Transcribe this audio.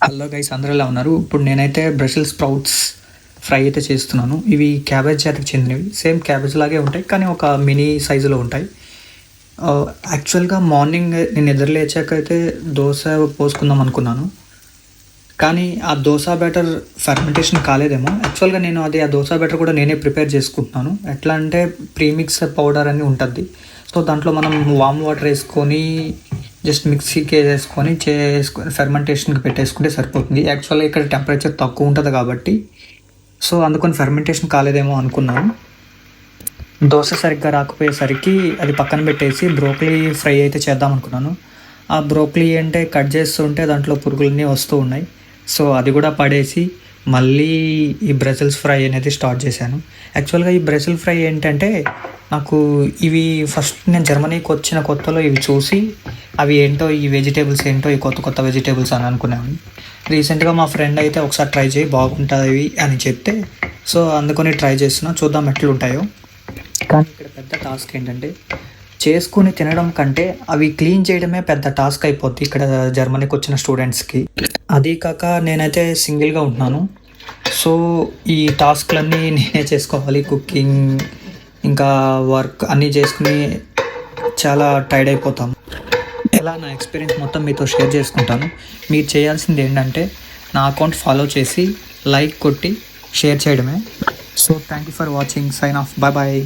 Hello guys, అందరూ ఎలా ఉన్నారు? ఇప్పుడు నేనైతే బ్రసెల్స్ స్ప్రౌట్స్ ఫ్రై అయితే చేస్తున్నాను. ఇవి క్యాబేజ్ జాతికి చెందినవి. సేమ్ క్యాబేజ్ లాగే ఉంటాయి, కానీ ఒక మినీ సైజులో ఉంటాయి. యాక్చువల్గా మార్నింగ్ నేను నిద్ర లేచాక అయితే దోశ పోసుకుందాం అనుకున్నాను, కానీ ఆ దోశ బ్యాటర్ ఫర్మెంటేషన్ కాలేదేమో. యాక్చువల్గా నేను ఆ దోశ బ్యాటర్ కూడా నేనే ప్రిపేర్ చేసుకుంటున్నాను. ఎట్లా అంటే ప్రీమిక్స్ పౌడర్ అని ఉంటుంది. సో దాంట్లో మనం వామ్ వాటర్ వేసుకొని జస్ట్ మిక్సీకి వేసుకొని ఫెర్మెంటేషన్కి పెట్టేసుకుంటే సరిపోతుంది. యాక్చువల్గా ఇక్కడ టెంపరేచర్ తక్కువ ఉంటుంది కాబట్టి సో అందుకని ఫెర్మెంటేషన్ కాలేదేమో అనుకున్నాను. దోశ సరిగ్గా రాకపోయేసరికి అది పక్కన పెట్టేసి బ్రోకలీ ఫ్రై అయితే చేద్దాం అనుకున్నాను. ఆ బ్రోకలీ అంటే కట్ చేస్తుంటే దాంట్లో పురుగులన్నీ వస్తూ ఉన్నాయి. సో అది కూడా పడేసి మళ్ళీ ఈ బ్రసెల్స్ ఫ్రై అనేది స్టార్ట్ చేశాను. యాక్చువల్గా ఈ బ్రసెల్ ఫ్రై ఏంటంటే, నాకు ఇవి ఫస్ట్ నేను జర్మనీకి వచ్చిన కొత్తలో ఇవి చూసి అవి ఏంటో ఈ వెజిటేబుల్స్ ఏంటో ఈ కొత్త కొత్త వెజిటేబుల్స్ అని అనుకునేవాడిని. రీసెంట్గా మా ఫ్రెండ్ అయితే ఒకసారి ట్రై చేయి బాగుంటుంది అని చెప్తే సో అందుకని ట్రై చేస్తున్నా, చూద్దాం ఎట్లుంటాయో. కానీ ఇక్కడ పెద్ద టాస్క్ ఏంటంటే, చేసుకుని తినడం కంటే అవి క్లీన్ చేయడమే పెద్ద టాస్క్ అయిపోద్ది ఇక్కడ జర్మనీకి వచ్చిన స్టూడెంట్స్కి. అదీ కాక నేనైతే సింగిల్గా ఉంటున్నాను. సో ఈ టాస్క్లన్నీ నేనే చేసుకోవాలి. కుకింగ్ ఇంకా వర్క్ అన్నీ చేసుకుని చాలా టైర్డ్ అయిపోతాం. ఎలా నా ఎక్స్పీరియన్స్ మొత్తం మీతో షేర్ చేసుకుంటాను. మీరు చేయాల్సింది ఏంటంటే నా అకౌంట్ ఫాలో చేసి లైక్ కొట్టి షేర్ చేయడమే. So thank you for watching. Sign off. Bye bye.